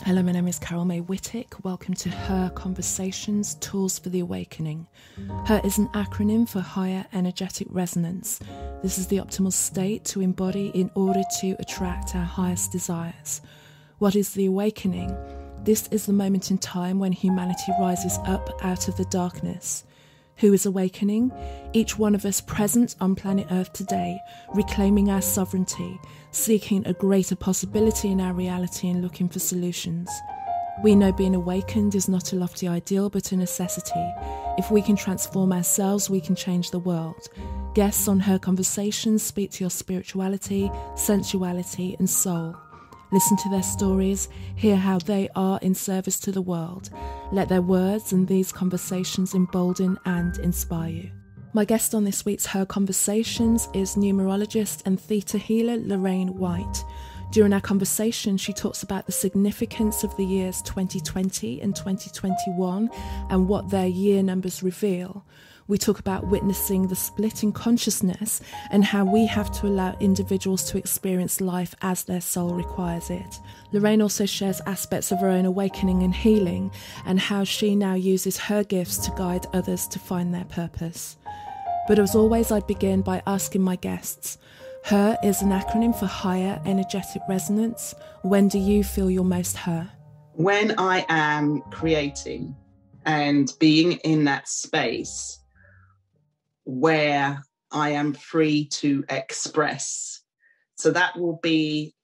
Hello, my name is Carol May Whittick. Welcome to Her Conversations, Tools for the Awakening. Her is an acronym for Higher Energetic Resonance. This is the optimal state to embody in order to attract our highest desires. What is the awakening? This is the moment in time when humanity rises up out of the darkness. Who is awakening? Each one of us present on planet Earth today, reclaiming our sovereignty, seeking a greater possibility in our reality and looking for solutions. We know being awakened is not a lofty ideal but a necessity. If we can transform ourselves, we can change the world. Guests on Her Conversations speak to your spirituality, sensuality and soul. Listen to their stories, hear how they are in service to the world. Let their words and these conversations embolden and inspire you. My guest on this week's Her Conversations is Numerologist and Theta Healer Lorraine Whyte. During our conversation, she talks about the significance of the years 2020 and 2021 and what their year numbers reveal. We talk about witnessing the split in consciousness and how we have to allow individuals to experience life as their soul requires it. Lorraine also shares aspects of her own awakening and healing and how she now uses her gifts to guide others to find their purpose. But as always, I begin by asking my guests, Her is an acronym for Higher Energetic Resonance. When do you feel you're most her? When I am creating and being in that space where I am free to express. So that will be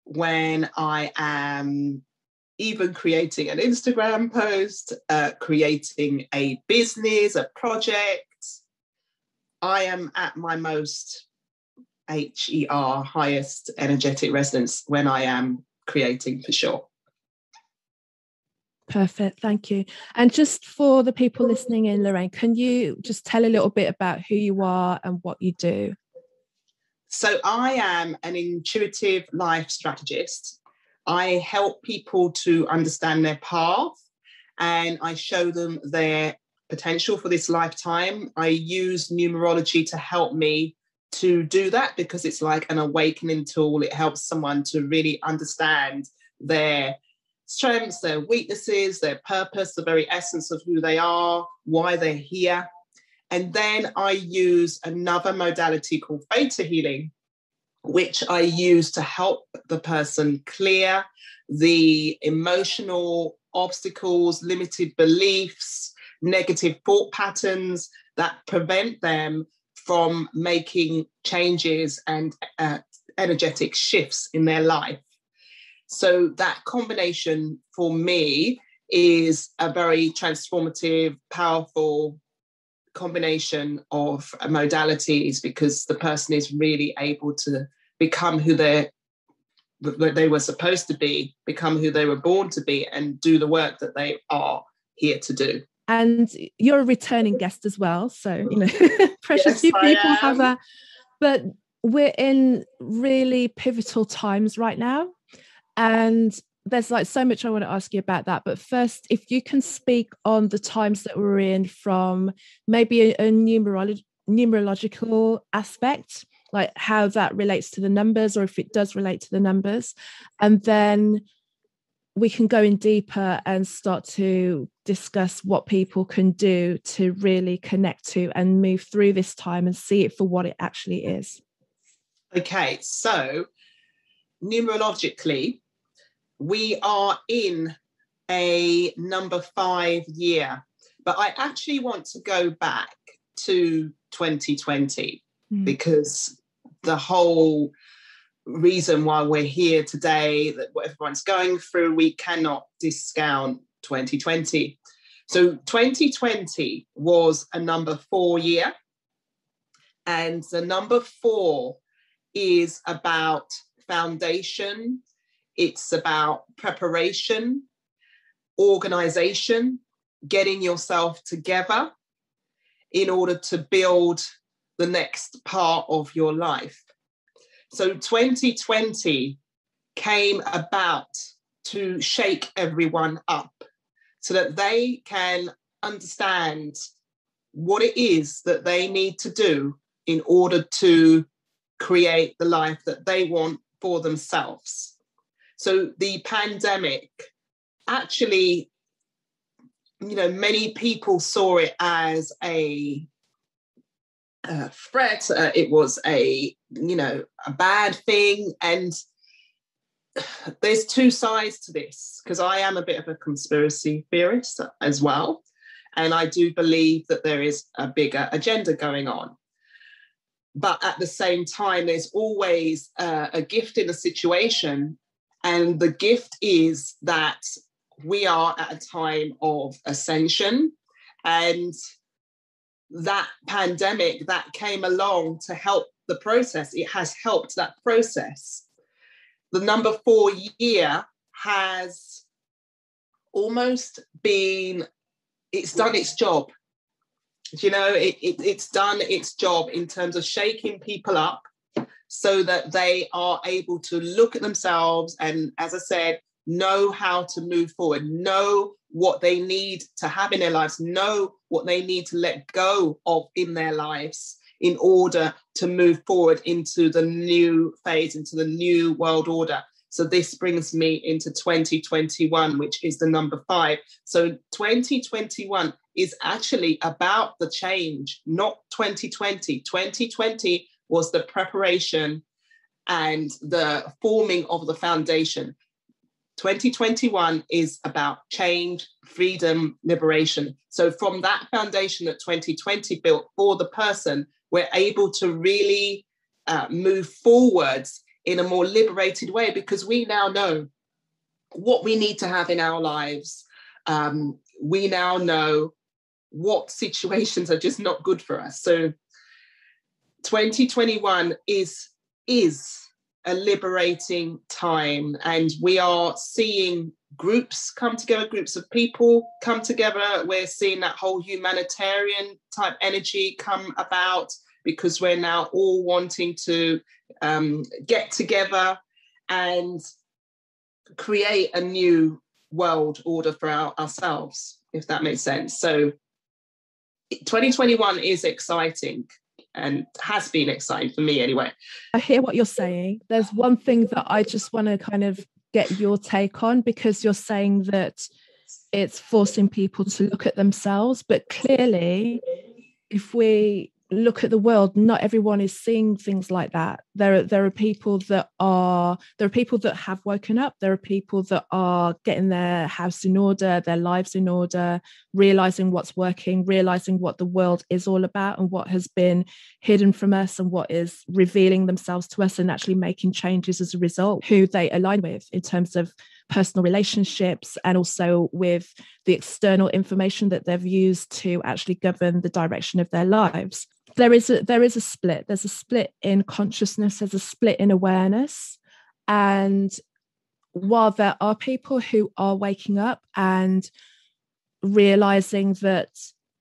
when I am even creating an Instagram post, creating a business, a project. I am at my most HER, highest energetic resonance, when I am creating, for sure. Perfect, thank you. And just for the people listening in, Lorraine, can you just tell a little bit about who you are and what you do? So I am an intuitive life strategist. I help people to understand their path and I show them their potential for this lifetime. I use numerology to help me to do that because it's like an awakening tool. It helps someone to really understand their strengths, their weaknesses, their purpose, the very essence of who they are, why they're here. And then I use another modality called theta healing, which I use to help the person clear the emotional obstacles, limited beliefs, negative thought patterns that prevent them from making changes and energetic shifts in their life. So that combination for me is a very transformative, powerful combination of modalities because the person is really able to become who they were supposed to be, become who they were born to be, and do the work that they are here to do. And you're a returning guest as well. So, precious few people have that. But we're in really pivotal times right now. And there's so much I want to ask you about that. But first, if you can speak on the times that we're in from maybe a numerological aspect, like how that relates to the numbers or if it does relate to the numbers. And then we can go in deeper and start to discuss what people can do to really connect to and move through this time and see it for what it actually is. Okay, so numerologically, we are in a number 5 year, but I actually want to go back to 2020 because the whole reason why we're here today, that what everyone's going through, we cannot discount 2020. So 2020 was a number 4 year, and the number 4 is about foundation. It's about preparation, organization, getting yourself together in order to build the next part of your life. So 2020 came about to shake everyone up so that they can understand what it is that they need to do in order to create the life that they want for themselves. So the pandemic, actually, many people saw it as a threat. It was a bad thing. And there's two sides to this, because I am a bit of a conspiracy theorist as well. And I do believe that there is a bigger agenda going on. But at the same time, there's always a gift in a situation. And the gift is that we are at a time of ascension. And that pandemic that came along to help the process, it has helped that process. The number 4 year has almost been, it's done its job. It's done its job in terms of shaking people up so that they are able to look at themselves and, as I said, know how to move forward, know what they need to have in their lives, know what they need to let go of in their lives in order to move forward into the new phase, into the new world order. So this brings me into 2021, which is the number 5. So 2021 is actually about the change, not 2020. 2020 was the preparation and the forming of the foundation. 2021 is about change, freedom, liberation. So from that foundation that 2020 built for the person, we're able to really move forwards in a more liberated way, because we now know what we need to have in our lives. We now know what situations are just not good for us. So 2021 is a liberating time, and we are seeing groups come together, groups of people come together. We're seeing that whole humanitarian type energy come about, because we're now all wanting to get together and create a new world order for ourselves, if that makes sense. So 2021 is exciting, and has been exciting for me anyway. I hear what you're saying. There's one thing that I just want to kind of get your take on, because you're saying that it's forcing people to look at themselves, but clearly if we look at the world, not everyone is seeing things like that. There are people that have woken up. There are people that are getting their house in order, their lives in order, realizing what's working, realizing what the world is all about and what has been hidden from us and what is revealing themselves to us, and actually making changes as a result, who they align with in terms of personal relationships, and also with the external information that they've used to actually govern the direction of their lives. There is a split. There's a split in consciousness. There's a split in awareness. And while there are people who are waking up and realizing that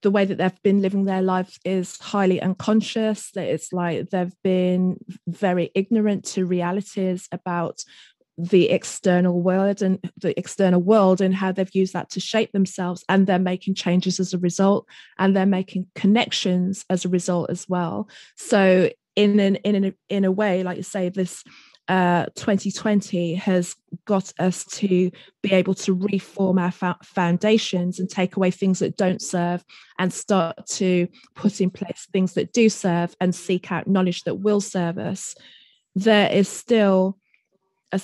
the way that they've been living their life is highly unconscious, that it's like they've been very ignorant to realities about the external world and how they've used that to shape themselves, and they're making changes as a result, and they're making connections as a result as well. So in a way, like you say, this 2020 has got us to be able to reform our foundations and take away things that don't serve, and start to put in place things that do serve, and seek out knowledge that will serve us. There is still a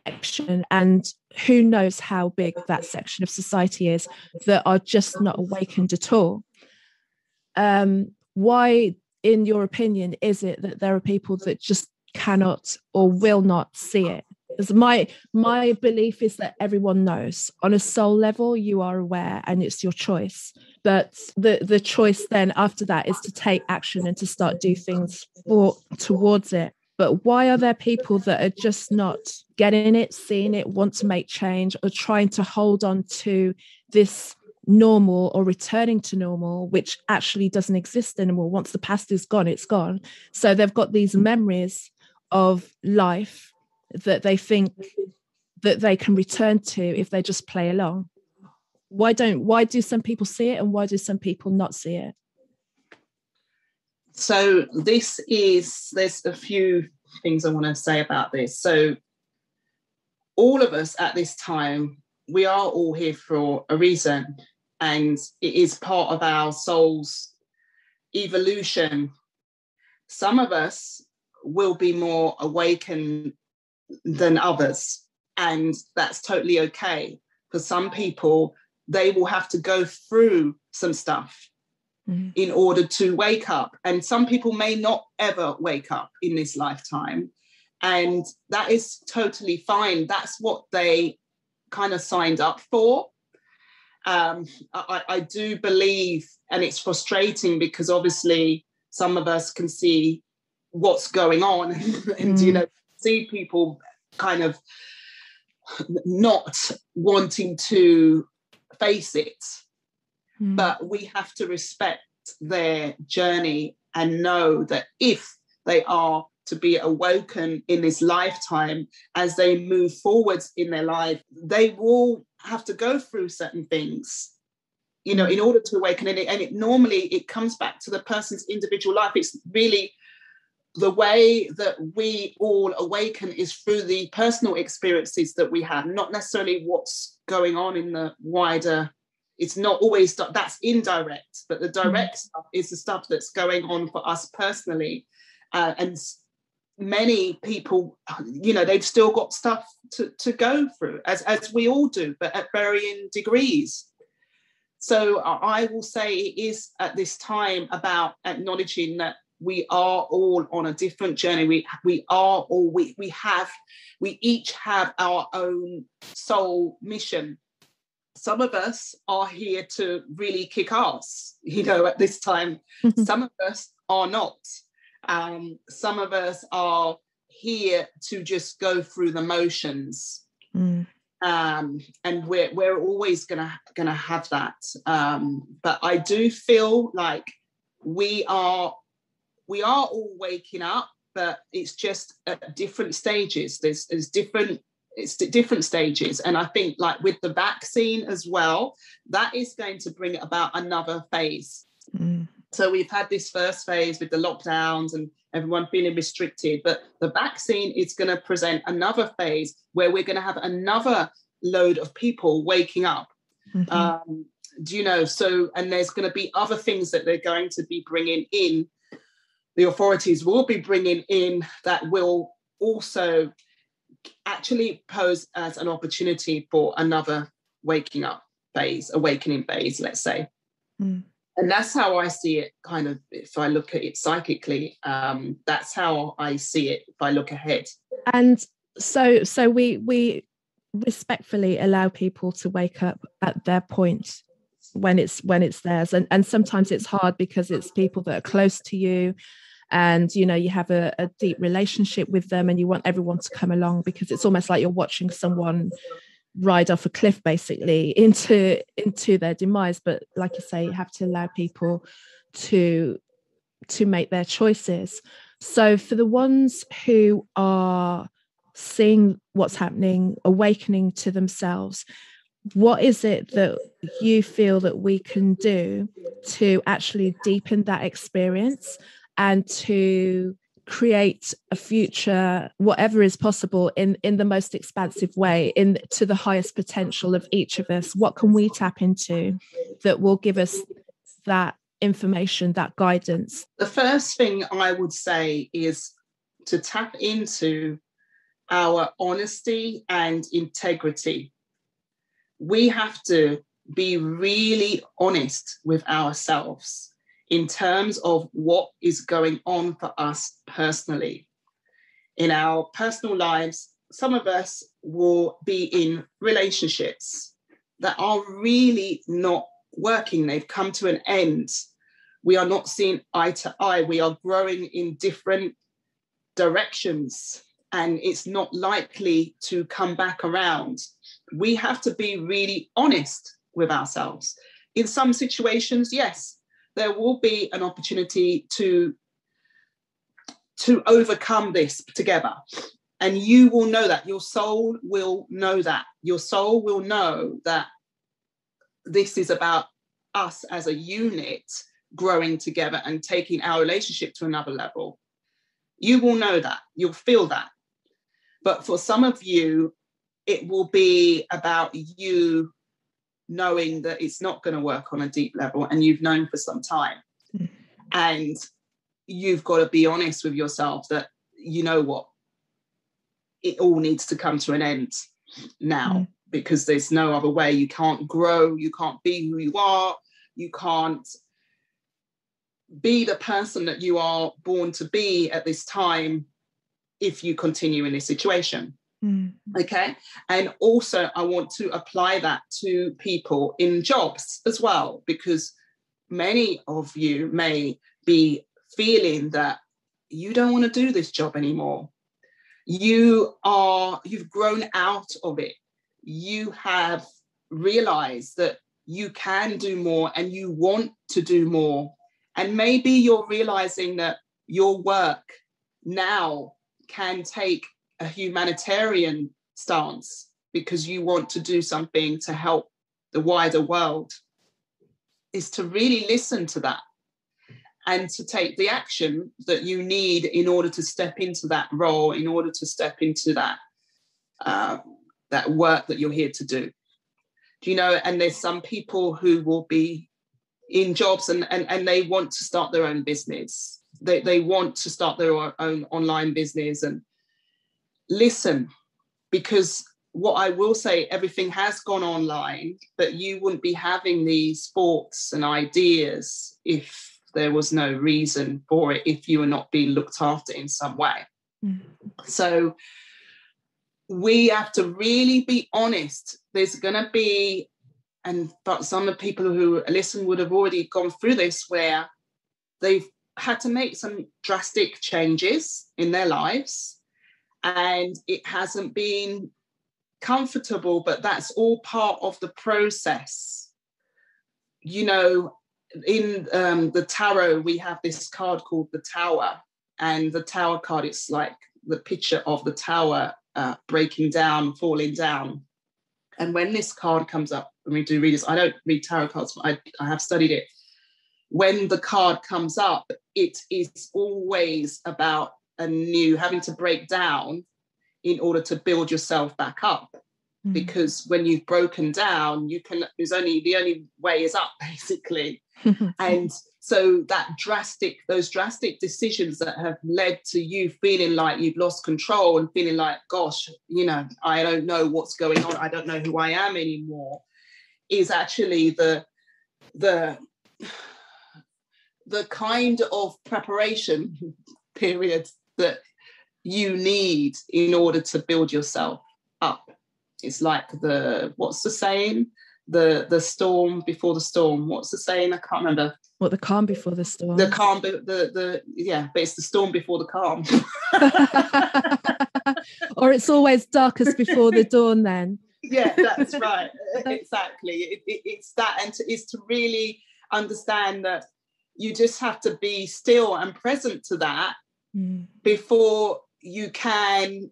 section, and who knows how big that section of society is, that are just not awakened at all. Why, in your opinion, is it that there are people that just cannot or will not see it? Because my belief is that everyone knows. On a soul level, you are aware, and it's your choice. But the choice then after that is to take action and to start do things towards it. But why are there people that are just not getting it, seeing it, want to make change, or trying to hold on to this normal, or returning to normal, which actually doesn't exist anymore? Once the past is gone, it's gone. So they've got these memories of life that they think that they can return to if they just play along. Why do some people see it, and why do some people not see it? So there's a few things I want to say about this. So all of us at this time, we are all here for a reason, and it is part of our soul's evolution. Some of us will be more awakened than others, and that's totally okay. For some people, they will have to go through some stuff in order to wake up, and some people may not ever wake up in this lifetime, and that is totally fine. That's what they kind of signed up for. I do believe, and it's frustrating because obviously some of us can see what's going on and see people kind of not wanting to face it. But we have to respect their journey and know that if they are to be awoken in this lifetime, as they move forwards in their life, they will have to go through certain things, in order to awaken. And it normally it comes back to the person's individual life. It's really the way that we all awaken is through the personal experiences that we have, not necessarily what's going on in the wider. It's not always that's indirect, but the direct stuff is the stuff that's going on for us personally. And many people, they've still got stuff to go through, as we all do, but at varying degrees. So I will say it is at this time about acknowledging that we are all on a different journey. We each have our own soul mission. Some of us are here to really kick ass, at this time. Some of us are not. Some of us are here to just go through the motions. And we're always gonna have that. But I do feel like we are all waking up, but it's just at different stages. There's different stages. And I think like with the vaccine as well, that is going to bring about another phase. So we've had this first phase with the lockdowns and everyone feeling restricted, but the vaccine is going to present another phase where we're going to have another load of people waking up. So, and there's going to be other things that they're going to be bringing in, the authorities will be bringing in, that will also actually pose as an opportunity for another awakening phase, let's say. And that's how I see it, kind of, if I look at it psychically. That's how I see it if I look ahead. And so we respectfully allow people to wake up at their point when it's theirs. And sometimes it's hard because it's people that are close to you, and you have a deep relationship with them, and you want everyone to come along, because it's almost like you're watching someone ride off a cliff basically into their demise. But like you say, you have to allow people to make their choices. So for the ones who are seeing what's happening, awakening to themselves, what is it that you feel that we can do to actually deepen that experience and to create a future, whatever is possible, in the most expansive way, to the highest potential of each of us? What can we tap into that will give us that information, that guidance? The first thing I would say is to tap into our honesty and integrity. We have to be really honest with ourselves in terms of what is going on for us personally. In our personal lives, some of us will be in relationships that are really not working. They've come to an end. We are not seeing eye to eye. We are growing in different directions, and it's not likely to come back around. We have to be really honest with ourselves. In some situations, yes, there will be an opportunity to overcome this together. And you will know that. Your soul will know that. Your soul will know that this is about us as a unit growing together and taking our relationship to another level. You will know that. You'll feel that. But for some of you, it will be about you knowing that it's not going to work on a deep level, and you've known for some time. And you've got to be honest with yourself that, you know what, it all needs to come to an end now, because there's no other way. You can't grow, you can't be who you are, you can't be the person that you are born to be at this time if you continue in this situation. Okay. And also I want to apply that to people in jobs as well, because many of you may be feeling that you don't want to do this job anymore. You've grown out of it. You have realized that you can do more and you want to do more. And maybe you're realizing that your work now can take a humanitarian stance because you want to do something to help the wider world. Is to really listen to that and to take the action that you need in order to step into that role, in order to step into that that work that you're here to do. Do you know? And there's some people who will be in jobs and they want to start their own business. They want to start their own online business. And listen, because what I will say, everything has gone online, but you wouldn't be having these thoughts and ideas if there was no reason for it, if you were not being looked after in some way. So we have to really be honest. There's going to be, but some of the people who listen would have already gone through this, where they've had to make some drastic changes in their lives, and it hasn't been comfortable, but that's all part of the process. You know, in the tarot, we have this card called the Tower, and the Tower card, it's like the picture of the tower breaking down, falling down. And when this card comes up, when we do readers, I don't read tarot cards, but I have studied it. When the card comes up, it is always about having to break down in order to build yourself back up. Because when you've broken down, the only way is up, basically. And so those drastic decisions that have led to you feeling like you've lost control and feeling like, gosh, you know, I don't know what's going on, I don't know who I am anymore, is actually the kind of preparation period that you need in order to build yourself up. It's like what's the saying? The storm before the storm. What's the saying? I can't remember. What, the calm before the storm? The calm, but it's the storm before the calm. Or it's always darkest before the dawn then. Yeah, that's right. Exactly. It's that, and it's to really understand that you just have to be still and present to that before you can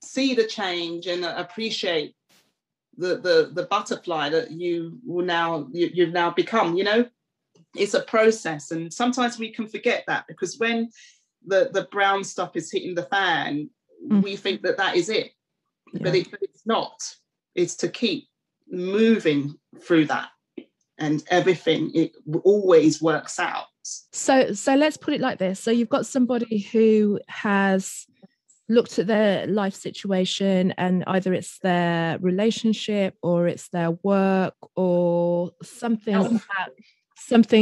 see the change and appreciate the butterfly that you've now become. You know, it's a process, and sometimes we can forget that, because when the brown stuff is hitting the fan, we think that is it. Yeah. But it's not. It's to keep moving through that, and everything, it always works out. So let's put it like this. So you've got somebody who has looked at their life situation, and either it's their relationship or it's their work or something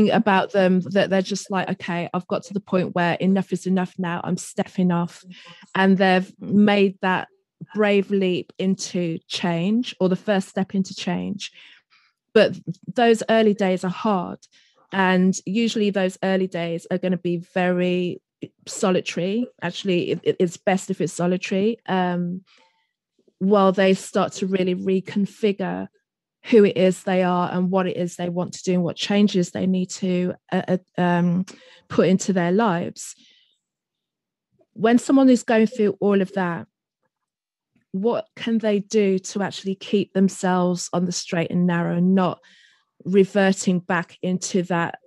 about them that they're just like, okay, I've got to the point where enough is enough now, I'm stepping off. And they've made that brave leap into change, or the first step into change. But those early days are hard. And usually those early days are going to be very solitary. Actually, it's best if it's solitary, while they start to really reconfigure who it is they are and what it is they want to do and what changes they need to put into their lives. When someone is going through all of that, what can they do to actually keep themselves on the straight and narrow, not reverting back into that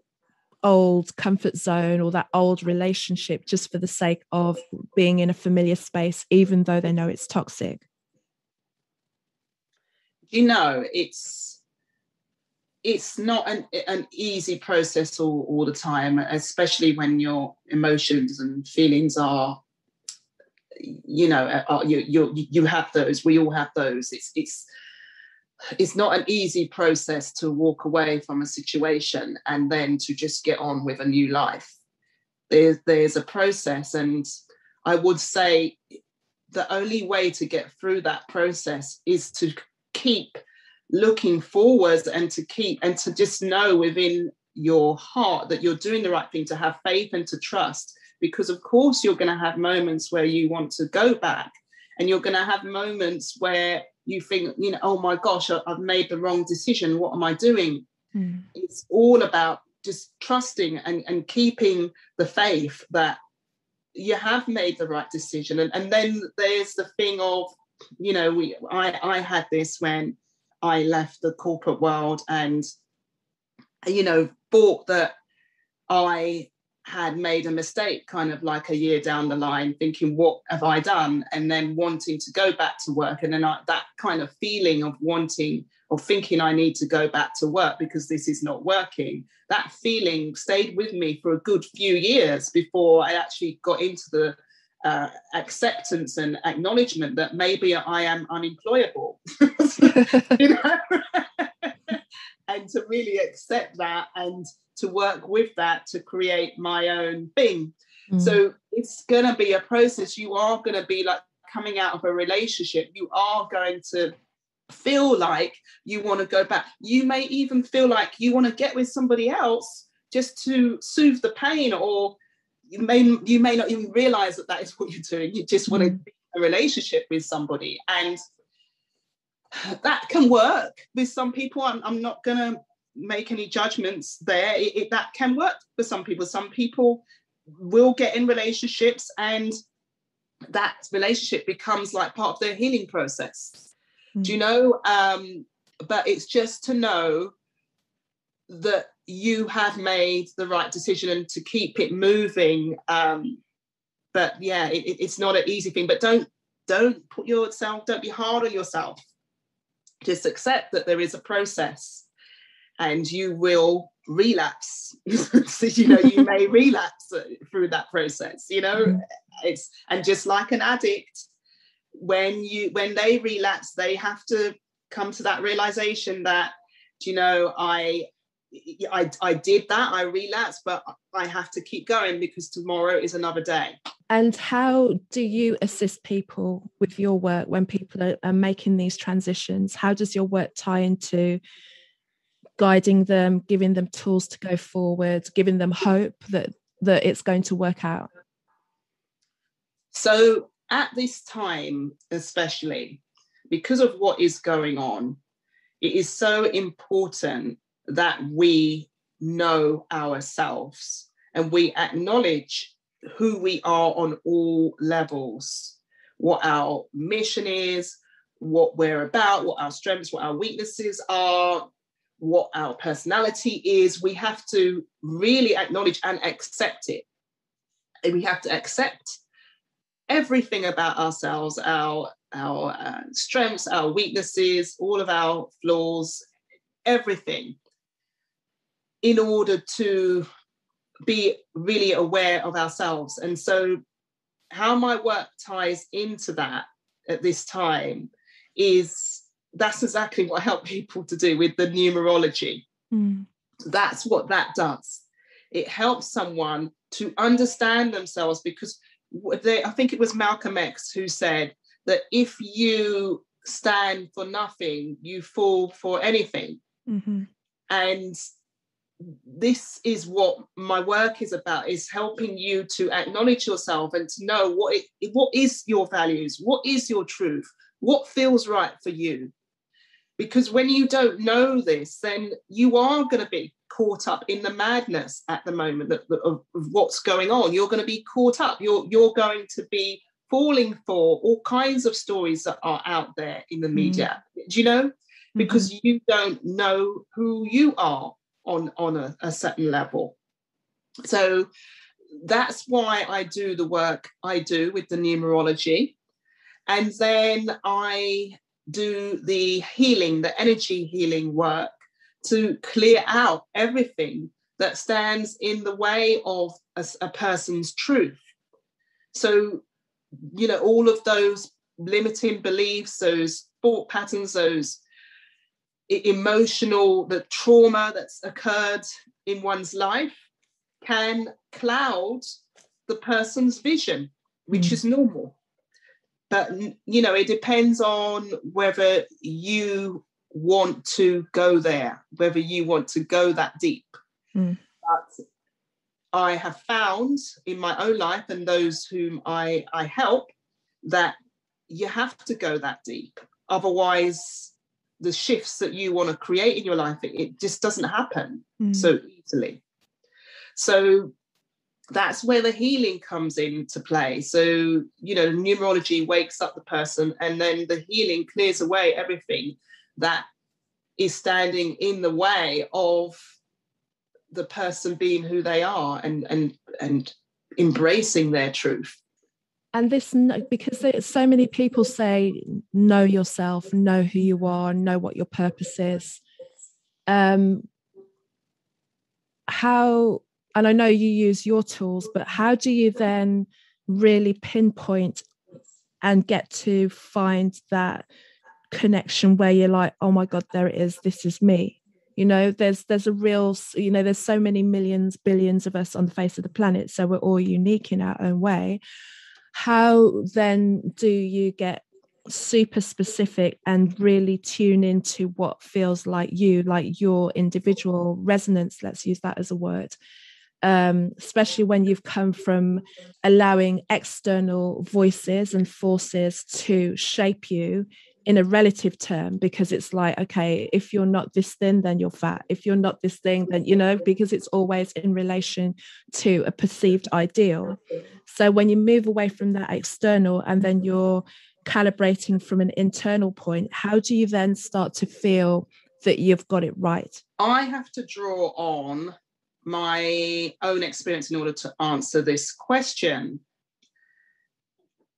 old comfort zone or that old relationship just for the sake of being in a familiar space, even though they know it's toxic? You know, it's not an easy process all the time, especially when your emotions and feelings are, you know, you have those. We all have those. It's not an easy process to walk away from a situation and then to just get on with a new life. There's a process, and I would say the only way to get through that process is to keep looking forward and to just know within your heart that you're doing the right thing, to have faith and to trust, because of course you're going to have moments where you want to go back, and you're going to have moments where you think, you know, oh my gosh, I've made the wrong decision. What am I doing? It's all about just trusting and keeping the faith that you have made the right decision. And then there's the thing of, you know, I had this when I left the corporate world, and, you know, thought that I had made a mistake kind of like a year down the line, thinking, what have I done? And then wanting to go back to work. And then that kind of feeling of wanting or thinking I need to go back to work because this is not working, that feeling stayed with me for a good few years before I actually got into the acceptance and acknowledgement that maybe I am unemployable. You know? And to really accept that and to work with that to create my own thing. So it's going to be a process. You are going to be like coming out of a relationship. You are going to feel like you want to go back. You may even feel like you want to get with somebody else just to soothe the pain, or you may not even realize that is what you're doing. You just want to be in a relationship with somebody, and that can work with some people. I'm not going to make any judgments there. That can work for some people. Some people will get in relationships and that relationship becomes like part of their healing process. Do you know? But it's just to know that you have made the right decision and to keep it moving. But yeah, it's not an easy thing. But don't be hard on yourself. Just accept that there is a process, and you will relapse. So, you know, you may relapse through that process. You know, and just like an addict, when they relapse, they have to come to that realization that, you know, I did that, I relapsed, but I have to keep going because tomorrow is another day. And how do you assist people with your work when people are making these transitions? How does your work tie into guiding them, giving them tools to go forward, giving them hope that it's going to work out? So at this time, especially because of what is going on, it is so important that we know ourselves and we acknowledge who we are on all levels, what our mission is, what we're about, what our strengths, what our weaknesses are, what our personality is. We have to really acknowledge and accept it. And we have to accept everything about ourselves, our strengths, our weaknesses, all of our flaws, everything, in order to be really aware of ourselves. And so how my work ties into that at this time is that's exactly what I help people to do with the numerology. That's what that does. It helps someone to understand themselves, because I think it was Malcolm X who said that if you stand for nothing, you fall for anything. And this is what my work is about, is helping you to acknowledge yourself and to know what is your values, what is your truth, what feels right for you. Because when you don't know this, then you are going to be caught up in the madness at the moment of what's going on. You're going to be caught up. You're going to be falling for all kinds of stories that are out there in the media. Do you know? Because you don't know who you are on a certain level. So that's why I do the work I do with the numerology. And then I do the healing, the energy healing work to clear out everything that stands in the way of a person's truth. So, all of those limiting beliefs, those thought patterns, those emotional, the trauma that's occurred in one's life can cloud the person's vision, which is normal. But, it depends on whether you want to go there, whether you want to go that deep. But I have found in my own life and those whom I help that you have to go that deep. Otherwise, the shifts that you want to create in your life, it just doesn't happen so easily. So that's where the healing comes into play. So, numerology wakes up the person, and then the healing clears away everything that is standing in the way of the person being who they are and embracing their truth. And this, because so many people say, know yourself, know who you are, know what your purpose is. How, and I know you use your tools, but how do you then really pinpoint and get to find that connection where you're like, oh my God, there it is, this is me? There's a real, there's so many millions, billions of us on the face of the planet, so we're all unique in our own way. How then do you get super specific and really tune into what feels like you, like your individual resonance, let's use that as a word, especially when you've come from allowing external voices and forces to shape you in a relative term, because it's like, okay, if you're not this thin, then you're fat. If you're not this thing, then, because it's always in relation to a perceived ideal. So when you move away from that external and then you're calibrating from an internal point, how do you then start to feel that you've got it right? I have to draw on my own experience in order to answer this question.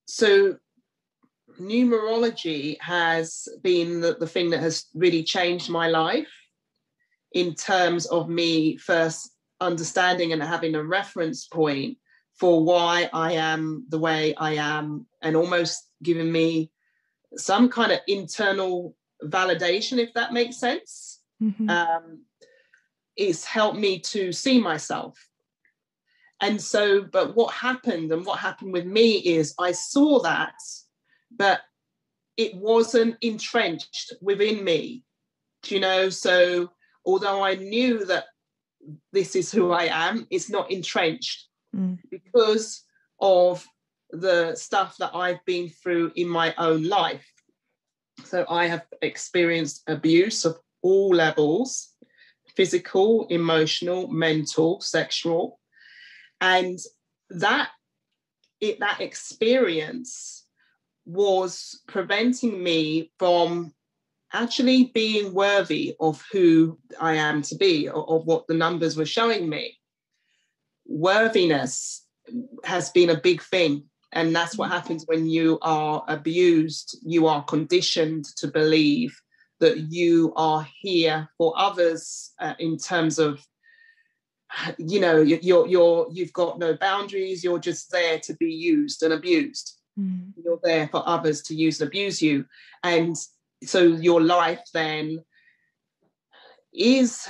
So numerology has been the thing that has really changed my life in terms of me first understanding and having a reference point for why I am the way I am, and almost giving me some kind of internal validation, if that makes sense. It's helped me to see myself. And so, but what happened with me is I saw that, but it wasn't entrenched within me, so although I knew that this is who I am, it's not entrenched because of the stuff that I've been through in my own life. So I have experienced abuse of all levels: physical, emotional, mental, sexual. And that experience was preventing me from actually being worthy of who I am to be, or of what the numbers were showing me. Worthiness has been a big thing. And that's what happens when you are abused. You are conditioned to believe that you are here for others, in terms of, you've got no boundaries. You're just there to be used and abused. You're there for others to use and abuse you. And so your life then is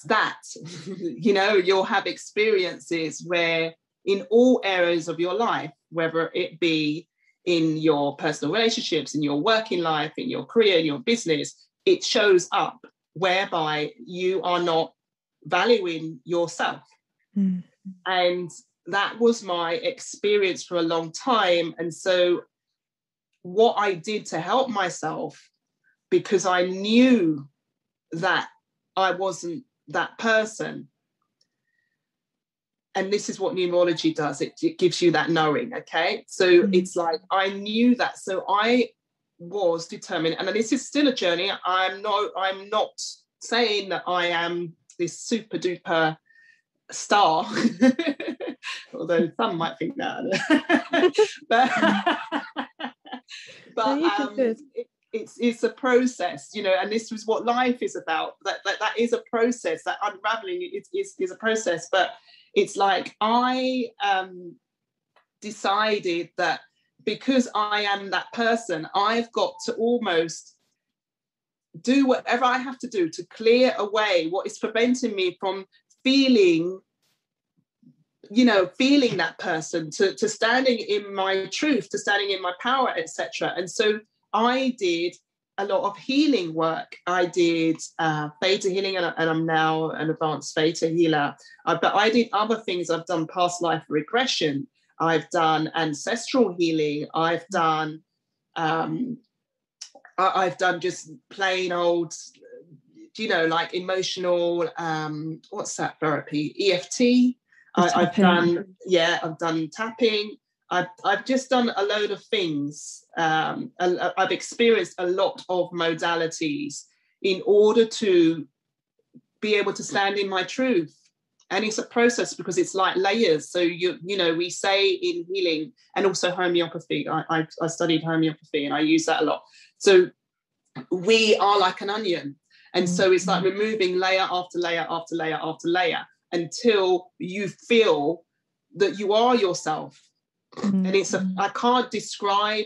that, you'll have experiences where in all areas of your life, whether it be in your personal relationships, in your working life, in your career, in your business, it shows up whereby you are not valuing yourself. And that was my experience for a long time. And so what I did to help myself, because I knew that I wasn't that person. And this is what numerology does. It gives you that knowing, okay? So it's like, I knew that. So I was determined, and this is still a journey. I'm not saying that I am this super duper star although some might think that. but it's a process, you know, and this is what life is about. That is a process. That unraveling is a process. But it's like I decided that because I am that person, I've got to almost do whatever I have to do to clear away what is preventing me from feeling that person, to standing in my truth, to standing in my power, etc. And so I did a lot of healing work. I did Theta healing, and I'm now an advanced Theta healer. But I did other things. I've done past life regression. I've done ancestral healing. I've done just plain old, like emotional, what's that therapy? EFT. I've done tapping. I've just done a load of things. I've experienced a lot of modalities in order to be able to stand in my truth. And it's a process because it's like layers. So, we say in healing, and also homeopathy, I studied homeopathy and I use that a lot. So we are like an onion. And so it's like removing layer after layer after layer after layer until you feel that you are yourself. And I can't describe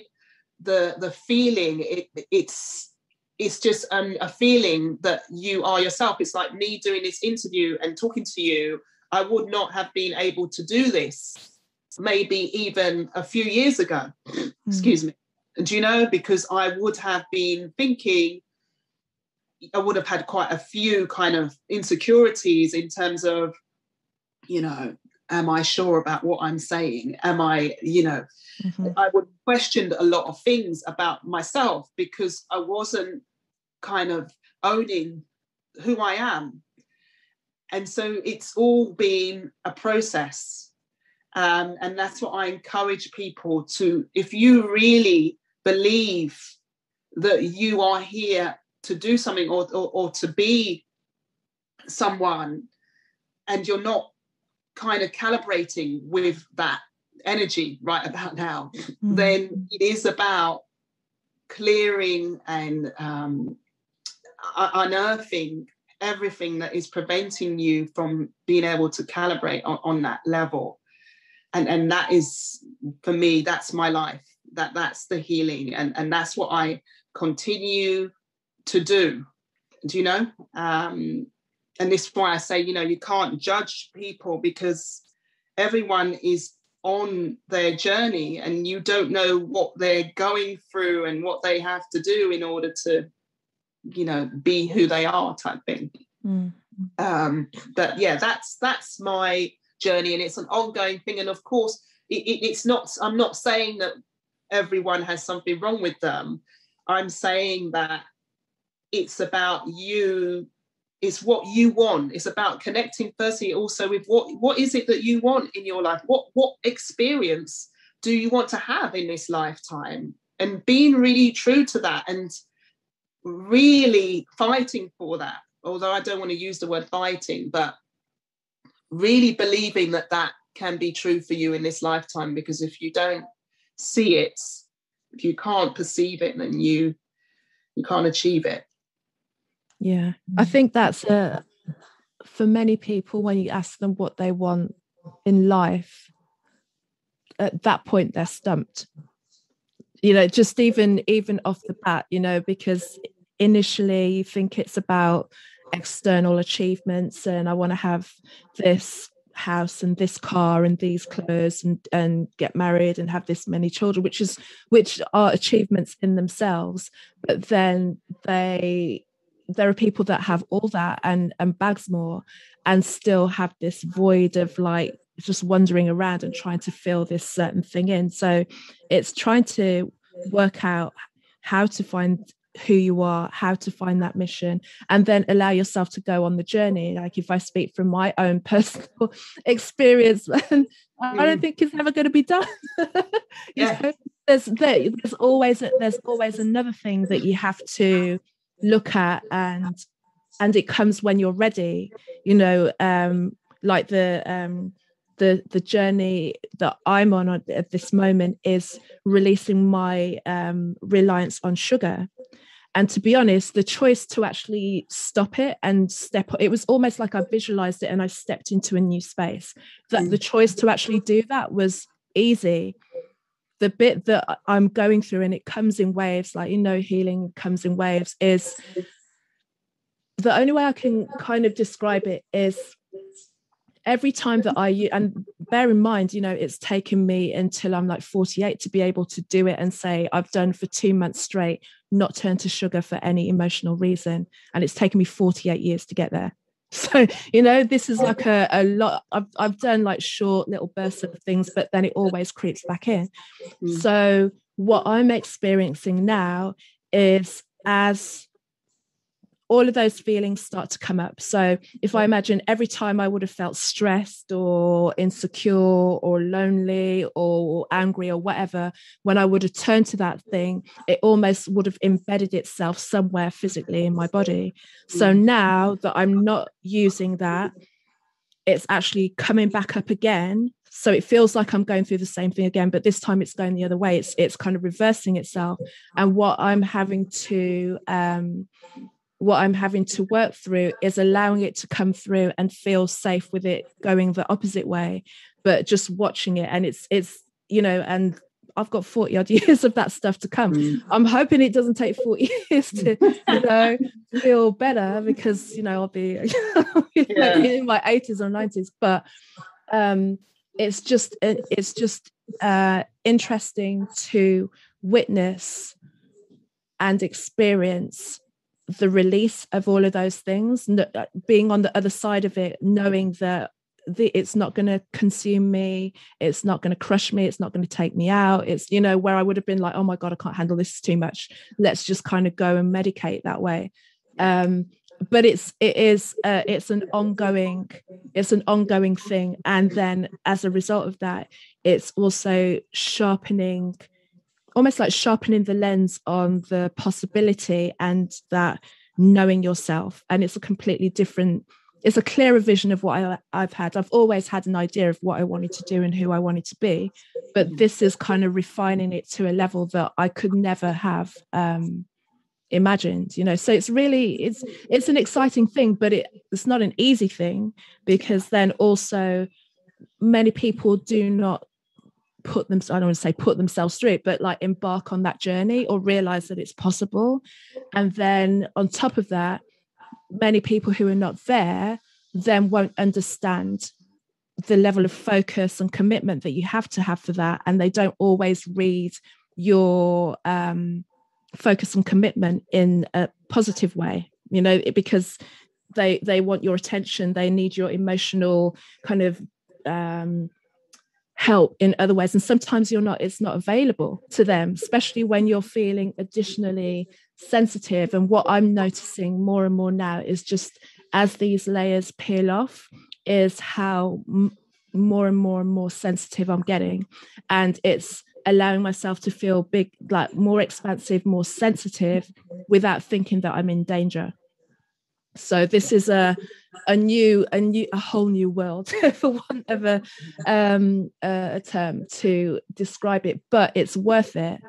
the feeling. It's just a feeling that you are yourself. It's like me doing this interview and talking to you. I would not have been able to do this maybe even a few years ago. Excuse me. Do because I would have been thinking, I would have had quite a few kind of insecurities in terms of, am I sure about what I'm saying? Am I, I would have questioned a lot of things about myself because I wasn't kind of owning who I am. And so it's all been a process. And that's what I encourage people to, if you really believe that you are here to do something or to be someone, and you're not kind of calibrating with that energy right about now, then it is about clearing and unearthing everything that is preventing you from being able to calibrate on that level. And that is, for me, that's my life. That's the healing. And that's what I continue to do. And this is why I say, you can't judge people because everyone is on their journey and you don't know what they're going through and what they have to do in order to, be who they are type thing. But yeah, that's my journey, and it's an ongoing thing. And of course, it's not, I'm not saying that everyone has something wrong with them. I'm saying that it's about you. It's what you want. It's about connecting firstly also with what is it that you want in your life? What experience do you want to have in this lifetime? And being really true to that and really fighting for that. Although I don't want to use the word fighting, but really believing that can be true for you in this lifetime, because if you don't see it, if you can't perceive it, then you can't achieve it. Yeah, I think that's for many people, when you ask them what they want in life, at that point they're stumped. Just even off the bat, because initially you think it's about external achievements, and I want to have this house and this car and these clothes and get married and have this many children, which are achievements in themselves. But then there are people that have all that and bags more and still have this void of like just wandering around and trying to fill this certain thing in. So it's trying to work out how to find who you are, how to find that mission, and then allow yourself to go on the journey. Like if I speak from my own personal experience, I don't think it's ever going to be done. There's always another thing that you have to look at, and it comes when you're ready. Like the the journey that I'm on at this moment is releasing my reliance on sugar. And to be honest, the choice to actually stop it and it was almost like I visualized it and I stepped into a new space. That the choice to actually do that was easy. The bit that I'm going through, and it comes in waves, like, healing comes in waves, is the only way I can kind of describe it is every time that and bear in mind, it's taken me until I'm like 48 to be able to do it and say I've done for 2 months straight, not turn to sugar for any emotional reason. And it's taken me 48 years to get there. So, this is like a lot. I've done like short little bursts of things, but then it always creeps back in. So what I'm experiencing now is, as all of those feelings start to come up. So if I imagine every time I would have felt stressed or insecure or lonely or angry or whatever, when I would have turned to that thing, it almost would have embedded itself somewhere physically in my body. So now that I'm not using that, it's actually coming back up again. So it feels like I'm going through the same thing again, but this time it's going the other way. It's kind of reversing itself. And what I'm having to work through is allowing it to come through and feel safe with it going the opposite way, but just watching it. And it's and I've got 40 odd years of that stuff to come. I'm hoping it doesn't take 40 years to feel better, because I'll be in my 80s or 90s. But it's just interesting to witness and experience the release of all of those things, being on the other side of it, knowing that it's not going to consume me, it's not going to crush me, it's not going to take me out. It's where I would have been like, oh my God, I can't handle this too much, let's just kind of go and medicate that way. But it's an ongoing thing. And then as a result of that, it's also almost like sharpening the lens on the possibility and that knowing yourself. And it's it's a clearer vision of what I've had. I've always had an idea of what I wanted to do and who I wanted to be, but this is kind of refining it to a level that I could never have imagined, so it's an exciting thing, but it's not an easy thing, because then also many people do not I don't want to say put themselves through it, but like embark on that journey or realize that it's possible. And then on top of that, many people who are not there then won't understand the level of focus and commitment that you have to have for that. And they don't always read your focus and commitment in a positive way, because they want your attention. They need your emotional kind of help in other ways, and sometimes it's not available to them, especially when you're feeling additionally sensitive. And what I'm noticing more and more now is, just as these layers peel off, is how more and more and more sensitive I'm getting, and it's allowing myself to feel big, like more expansive, more sensitive, without thinking that I'm in danger. So this is a whole new world, for want of a term to describe it. But it's worth it.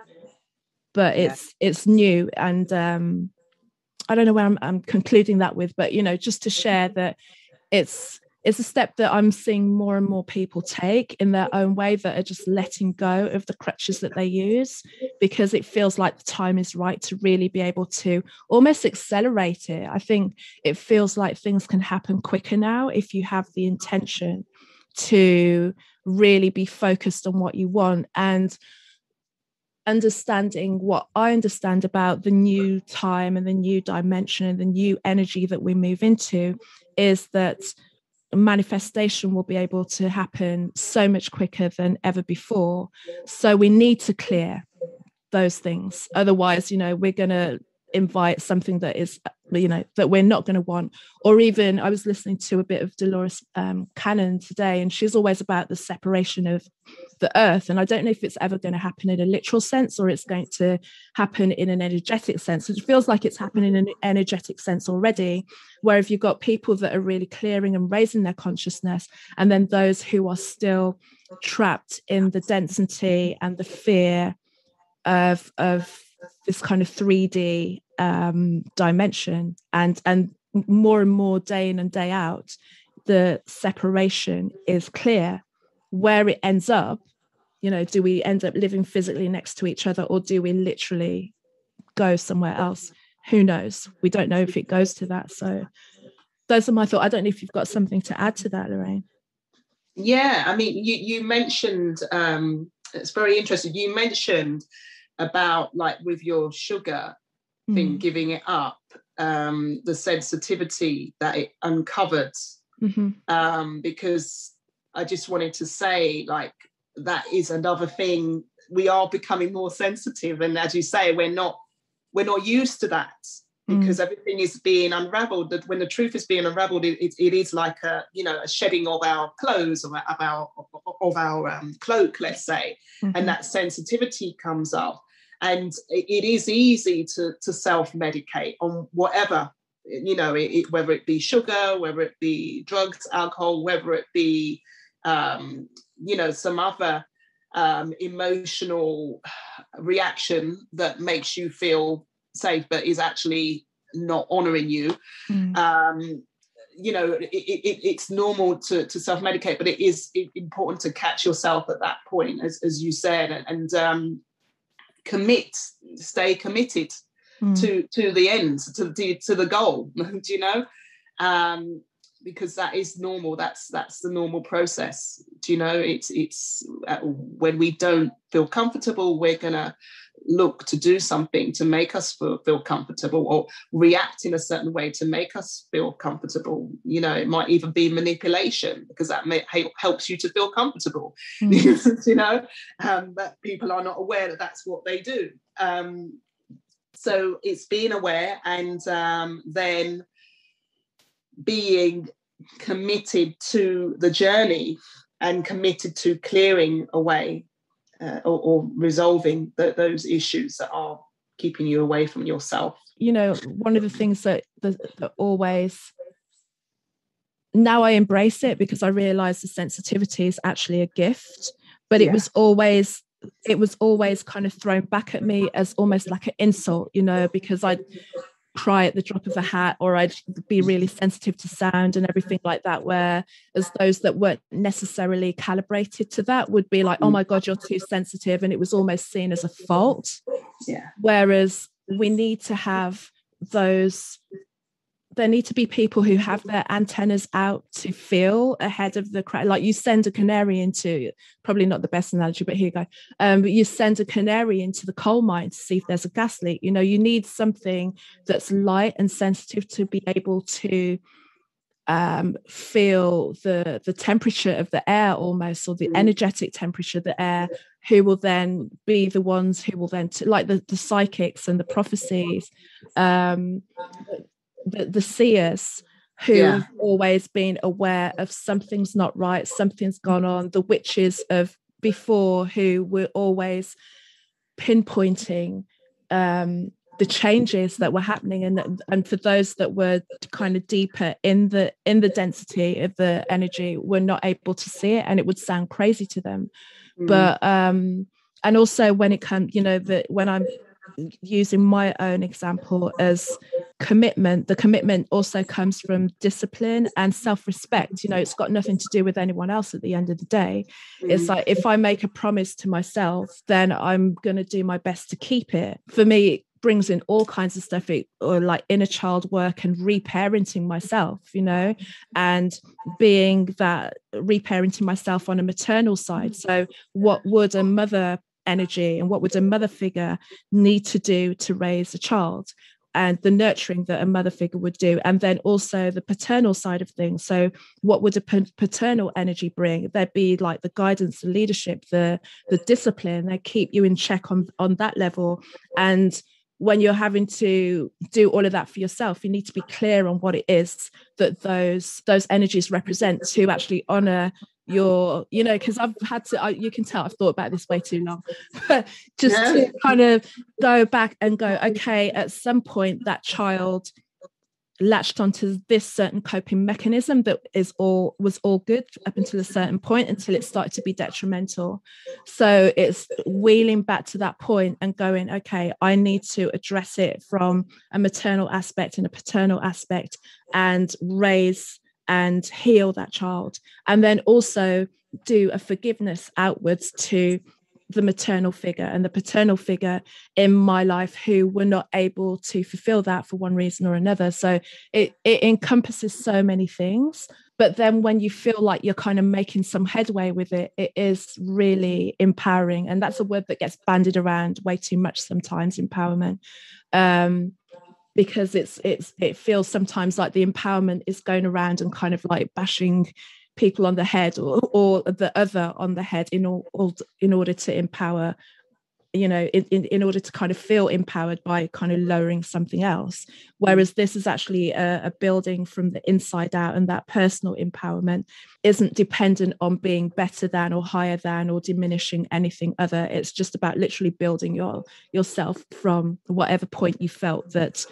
But it's new, and I don't know where I'm concluding that with, but just to share that it's a step that I'm seeing more and more people take in their own way, that are just letting go of the crutches that they use, because it feels like the time is right to really be able to almost accelerate it. I think it feels like things can happen quicker now if you have the intention to really be focused on what you want. And understanding what I understand about the new time and the new dimension and the new energy that we move into is that manifestation will be able to happen so much quicker than ever before. So we need to clear those things. Otherwise, we're going to invite something that is that we're not going to want. Or even I was listening to a bit of Dolores Cannon today, and she's always about the separation of the earth. And I don't know if it's ever going to happen in a literal sense or it's going to happen in an energetic sense. It feels like it's happening in an energetic sense already, where if you've got people that are really clearing and raising their consciousness, and then those who are still trapped in the density and the fear of this kind of 3D dimension, and more and more day in and day out, the separation is clear. Where it ends up, do we end up living physically next to each other, or do we literally go somewhere else? Who knows? We don't know if it goes to that. So those are my thoughts. I don't know if you've got something to add to that, Lorraine. Yeah, I mean, you mentioned, it's very interesting. You mentioned about, like, with your sugar thing, giving it up, the sensitivity that it uncovered, because I just wanted to say, like, that is another thing. We are becoming more sensitive, and as you say, we're not used to that, because everything is being unraveled. That when the truth is being unraveled, it is like a shedding of our clothes, of our cloak, let's say, and that sensitivity comes up. And it is easy to self-medicate on whatever, whether it be sugar, whether it be drugs, alcohol, whether it be, some other emotional reaction that makes you feel safe but is actually not honouring you. It's normal to self-medicate, but it is important to catch yourself at that point, as you said, and stay committed to the end, to the goal, because that is normal. That's the normal process. It's when we don't feel comfortable, we're gonna look to do something to make us feel comfortable, or react in a certain way to make us feel comfortable. It might even be manipulation, because that helps you to feel comfortable. But people are not aware that that's what they do. So it's being aware, and then being committed to the journey and committed to clearing away or resolving those issues that are keeping you away from yourself. One of the things that always, now I embrace it, because I realize the sensitivity is actually a gift, but it was always kind of thrown back at me as almost like an insult, because I'd cry at the drop of a hat, or I'd be really sensitive to sound and everything like that, whereas those that weren't necessarily calibrated to that would be like, oh my God, you're too sensitive, and it was almost seen as a fault. Whereas we need to have there need to be people who have their antennas out to feel ahead of the crowd. Like, you send a canary into, probably not the best analogy, but here you go. But you send a canary into the coal mine to see if there's a gas leak. You need something that's light and sensitive to be able to feel the temperature of the air, almost, or the energetic temperature of the air, who will then be the ones who will then, like the psychics and the prophecies, the seers, who have always been aware of something's not right, something's gone on, the witches of before, who were always pinpointing the changes that were happening, and for those that were kind of deeper in the density of the energy, were not able to see it, and it would sound crazy to them. But and also when it comes, that when I'm using my own example as commitment, the commitment also comes from discipline and self-respect. It's got nothing to do with anyone else at the end of the day. It's like, if I make a promise to myself, then I'm going to do my best to keep it. For me, it brings in all kinds of stuff, or like inner child work and reparenting myself, and being that reparenting myself on a maternal side. So what would a mother energy and what would a mother figure need to do to raise a child, and the nurturing that a mother figure would do, and then also the paternal side of things. So what would a paternal energy bring? There'd be like the guidance, the leadership, the discipline. They keep you in check on that level. And when you're having to do all of that for yourself, you need to be clear on what it is that those energies represent, to actually honor your, because I've had to, you can tell I've thought about this way too long, but just to kind of go back and go, okay, at some point that child latched onto this certain coping mechanism that was all good up until a certain point, until it started to be detrimental. So it's wheeling back to that point and going, okay, I need to address it from a maternal aspect and a paternal aspect, and raise and heal that child, and then also do a forgiveness outwards to the maternal figure and the paternal figure in my life who were not able to fulfill that for one reason or another. So it encompasses so many things. But then when you feel like you're kind of making some headway with it, it is really empowering. And that's a word that gets bandied around way too much sometimes, empowerment. Because it feels sometimes like the empowerment is going around and kind of like bashing people on the head, or the other on the head in order to empower, in order to kind of feel empowered by kind of lowering something else. Whereas this is actually a building from the inside out, and that personal empowerment isn't dependent on being better than or higher than or diminishing anything other. It's just about literally building yourself from whatever point you felt that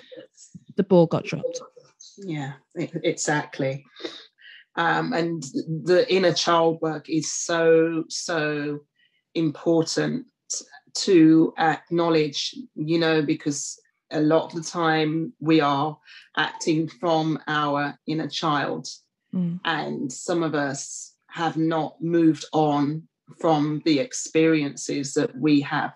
the ball got dropped. Yeah, exactly. And the inner child work is so important to acknowledge, because a lot of the time we are acting from our inner child, and some of us have not moved on from the experiences that we have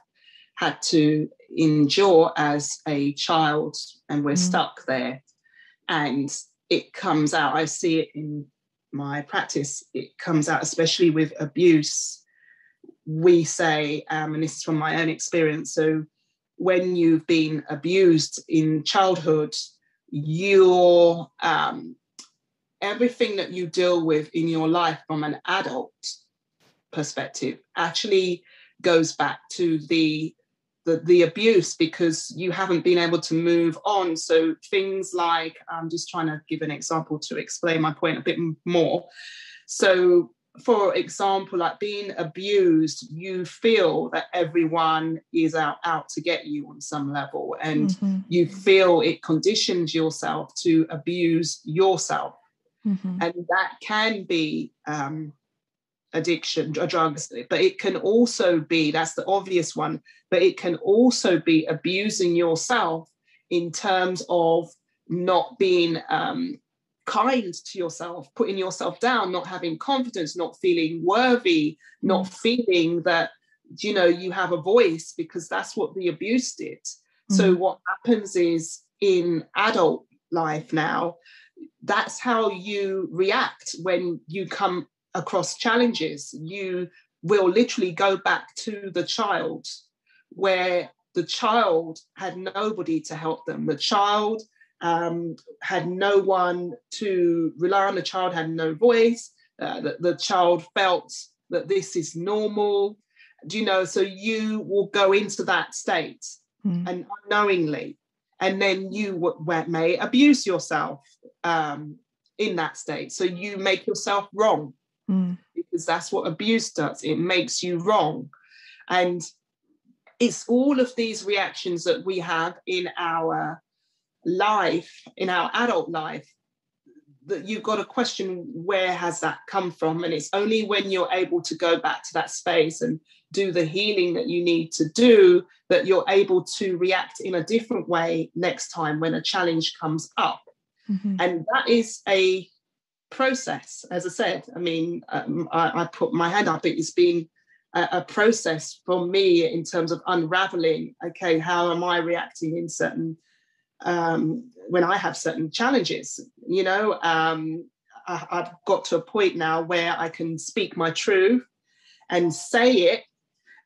had to endure as a child, and we're stuck there, and it comes out. I see it in my practice. It comes out especially with abuse. We say, and this is from my own experience, so when you've been abused in childhood, your everything that you deal with in your life from an adult perspective actually goes back to the abuse, because you haven't been able to move on. So things like, I'm just trying to give an example to explain my point a bit more. So for example, like being abused, you feel that everyone is out to get you on some level, and you feel it conditions yourself to abuse yourself. And that can be addiction, drugs, but it can also be, that's the obvious one, but it can also be abusing yourself in terms of not being kind to yourself, putting yourself down, not having confidence, not feeling worthy, not feeling that, you have a voice, because that's what the abuse did. So what happens is, in adult life now, that's how you react when you come across challenges. You will literally go back to the child, where the child had nobody to help them. The child had no one to rely on. The child had no voice. The child felt that this is normal. So you will go into that state, and unknowingly, and then you may abuse yourself in that state. So you make yourself wrong, because that's what abuse does. It makes you wrong. And it's all of these reactions that we have in our life, in our adult life, that you've got to question, where has that come from? And it's only when you're able to go back to that space and do the healing that you need to do, that you're able to react in a different way next time when a challenge comes up. And that is a process. As I said, I mean, I put my hand up. It's been a process for me in terms of unraveling, okay, how am I reacting in certain, when I have certain challenges, I've got to a point now where I can speak my truth and say it.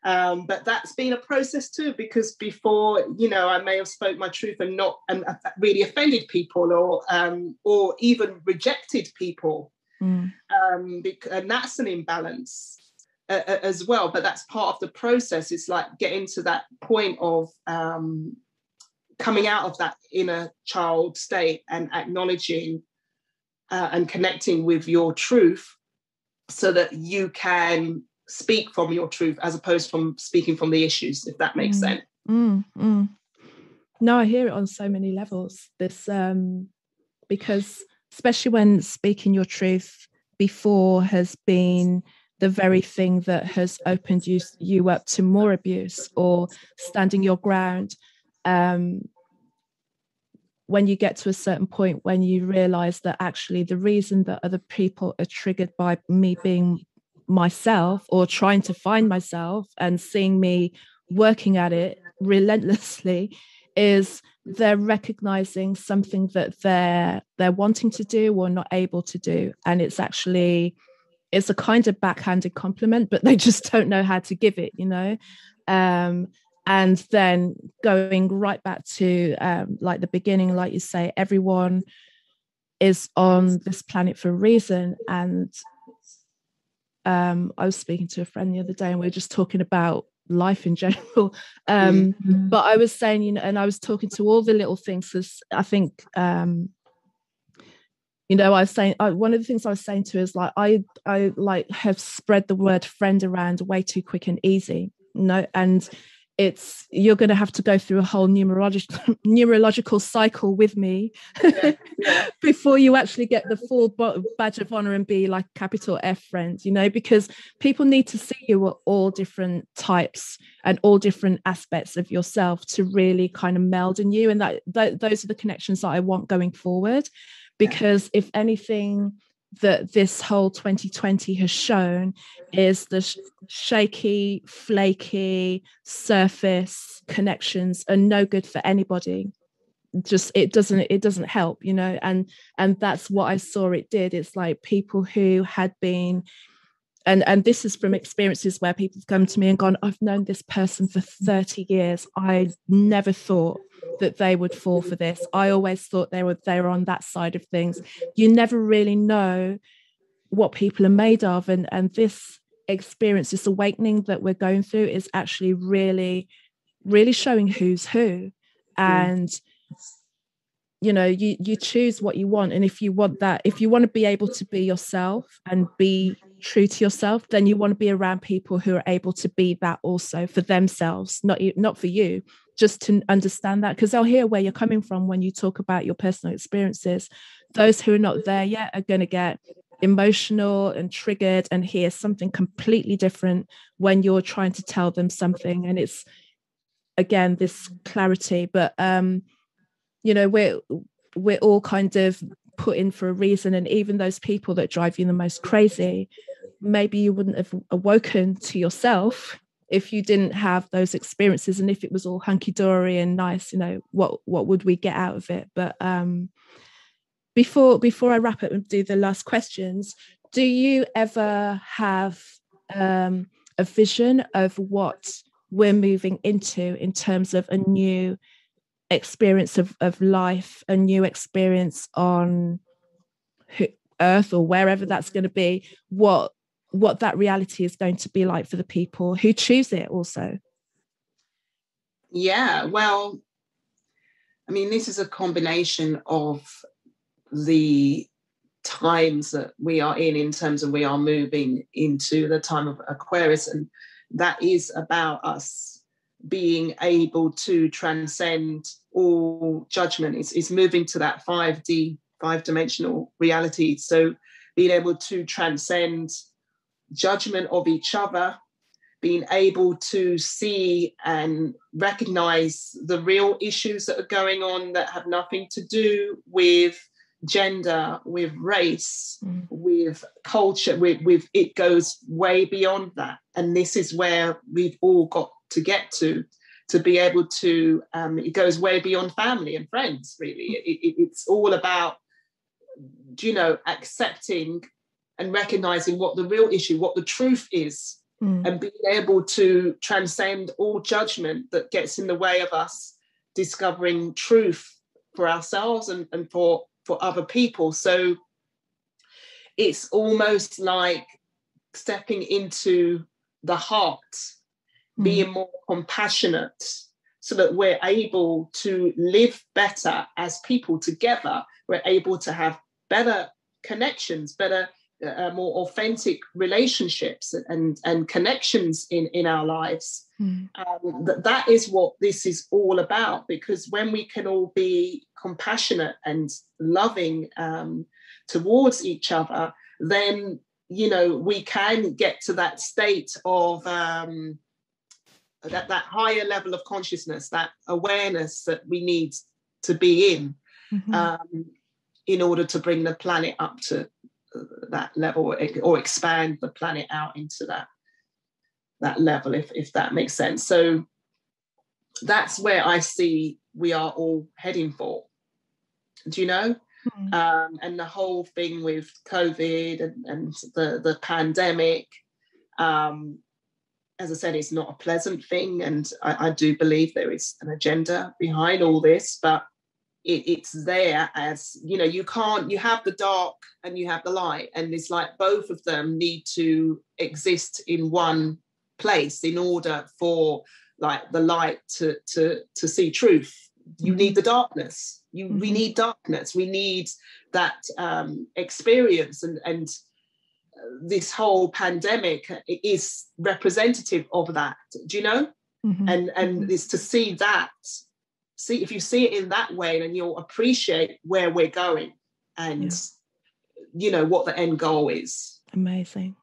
But that's been a process too, because before, I may have spoke my truth and not really offended people, or even rejected people. And that's an imbalance as well. But that's part of the process. It's like getting to that point of coming out of that inner child state and acknowledging and connecting with your truth so that you can speak from your truth as opposed from speaking from the issues, if that makes sense. No, I hear it on so many levels. This because especially when speaking your truth before has been the very thing that has opened you up to more abuse or standing your ground. When you get to a certain point when you realize that actually the reason that other people are triggered by me being myself or trying to find myself and seeing me working at it relentlessly is they're recognizing something that they're wanting to do or not able to do. And it's a kind of backhanded compliment, but they just don't know how to give it, and then going right back to like the beginning, like you say, everyone is on this planet for a reason. And I was speaking to a friend the other day and we were just talking about life in general. But I was saying, and I was talking to all the little things, because I think, I was saying, one of the things I was saying to her is like, I like have spread the word friend around way too quick and easy, and you're going to have to go through a whole neurological cycle with me before you actually get the full badge of honor and be like capital F friend, because people need to see you at all different types and all different aspects of yourself to really kind of meld in you. And those are the connections that I want going forward, because if anything that this whole 2020 has shown is the shaky, flaky surface connections are no good for anybody. Just it doesn't help, and that's what I saw it did. It's like people who had been, and this is from experiences where people have come to me and gone, I've known this person for 30 years. I never thought that they would fall for this. I always thought they were on that side of things. You never really know what people are made of. And this experience, this awakening that we're going through is actually really, really showing who's who. And, you choose what you want. And if you want to be able to be yourself and be true to yourself, then you want to be around people who are able to be that also for themselves, not for you, just to understand that, because they'll hear where you're coming from when you talk about your personal experiences. Those who are not there yet are going to get emotional and triggered and hear something completely different when you're trying to tell them something. And it's, again, this clarity, but we're all kind of put in for a reason. And even those people that drive you the most crazy, maybe you wouldn't have awoken to yourself if you didn't have those experiences. And if it was all hunky-dory and nice, what would we get out of it? But before I wrap up and do the last questions, do you ever have a vision of what we're moving into in terms of a new experience of life, a new experience on Earth or wherever that's going to be, what that reality is going to be like for the people who choose it also? Yeah, well, I mean, this is a combination of the times that we are in terms of we are moving into the time of Aquarius, and that is about us being able to transcend all judgment. It's moving to that 5D, 5-dimensional reality. So being able to transcend judgment of each other, being able to see and recognize the real issues that are going on that have nothing to do with gender, with race, with culture, with it goes way beyond that. And this is where we've all got to get to be able to, it goes way beyond family and friends, really. It's all about, accepting and recognizing what the real issue, what the truth is, and being able to transcend all judgment that gets in the way of us discovering truth for ourselves and for other people. So it's almost like stepping into the heart, being more compassionate, so that we're able to live better as people together. We're able to have better connections, better, more authentic relationships and connections in our lives. That is what this is all about, because when we can all be compassionate and loving towards each other, then, you know, we can get to that state of that higher level of consciousness, that awareness that we need to be in order to bring the planet up to that level, or expand the planet out into that level, if that makes sense. So that's where I see we are all heading for. Do you know? And the whole thing with COVID and the pandemic, as I said, it's not a pleasant thing, and I do believe there is an agenda behind all this, but it's there as, you know, you have the dark and you have the light, and it's like both of them need to exist in one place in order for like the light to see truth. You need the darkness. We need darkness. We need that experience, and this whole pandemic is representative of that. Do you know? And it's to see that. See, if you see it in that way, then you'll appreciate where we're going and, you know, what the end goal is. Amazing.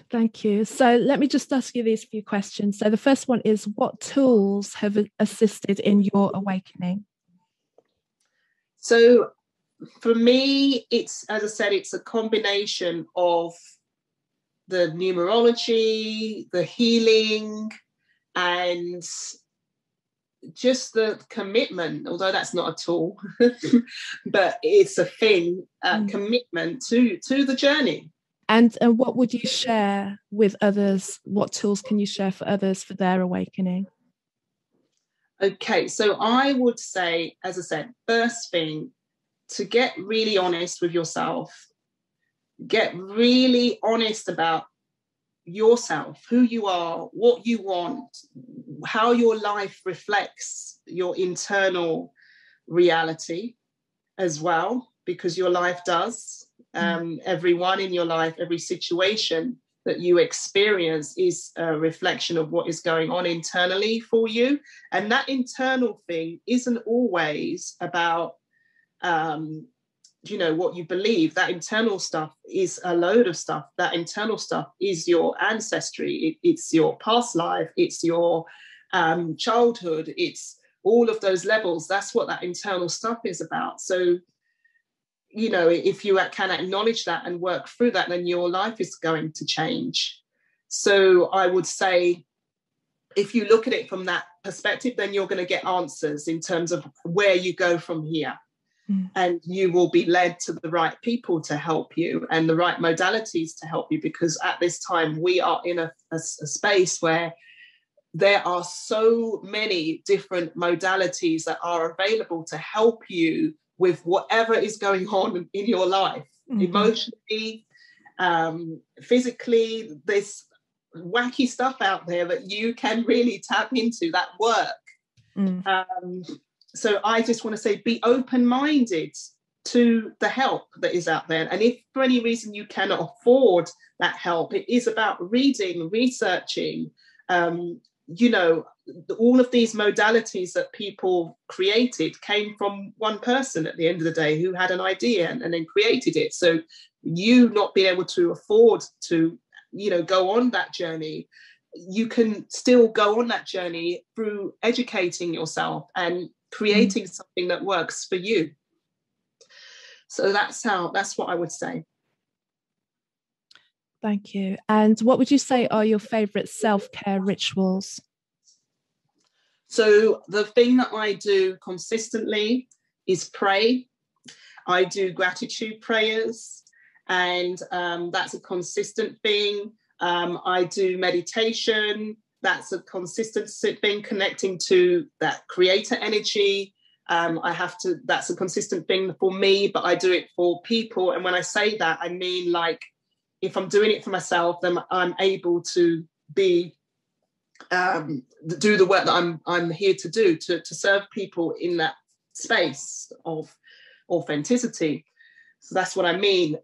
Thank you. So let me just ask you these few questions. So the first one is, what tools have assisted in your awakening? So for me, it's, as I said, it's a combination of the numerology, the healing, and just the commitment, although that's not a tool, but it's a thing, commitment to the journey. And what would you share with others? What tools can you share for others for their awakening? Okay, so I would say, as I said, first thing, to get really honest with yourself. Get really honest about yourself, who you are, what you want, how your life reflects your internal reality as well, because your life does. Everyone in your life, every situation that you experience is a reflection of what is going on internally for you. And that internal thing isn't always about you know, what you believe. That internal stuff is a load of stuff. That internal stuff is your ancestry. It's your past life. It's your childhood. It's all of those levels. That's what that internal stuff is about. So, you know, if you can acknowledge that and work through that, then your life is going to change. So I would say, if you look at it from that perspective, then you're going to get answers in terms of where you go from here. And you will be led to the right people to help you and the right modalities to help you, because at this time we are in a space where there are so many different modalities that are available to help you with whatever is going on in your life, emotionally, physically. There's wacky stuff out there that you can really tap into that work. So I just want to say, be open-minded to the help that is out there. And if for any reason you cannot afford that help, it is about reading, researching, you know, all of these modalities that people created came from one person at the end of the day who had an idea and then created it. So you not being able to afford to, you know, go on that journey, you can still go on that journey through educating yourself and creating something that works for you. So that's what I would say. Thank you. And what would you say are your favorite self-care rituals? So the thing that I do consistently is pray. I do gratitude prayers, and that's a consistent thing. I do meditation. That's a consistent thing, connecting to that creator energy. That's a consistent thing for me, but I do it for people. And when I say that, I mean, like, if I'm doing it for myself, then I'm able to be do the work that I'm here to do, to serve people in that space of authenticity. So that's what I mean.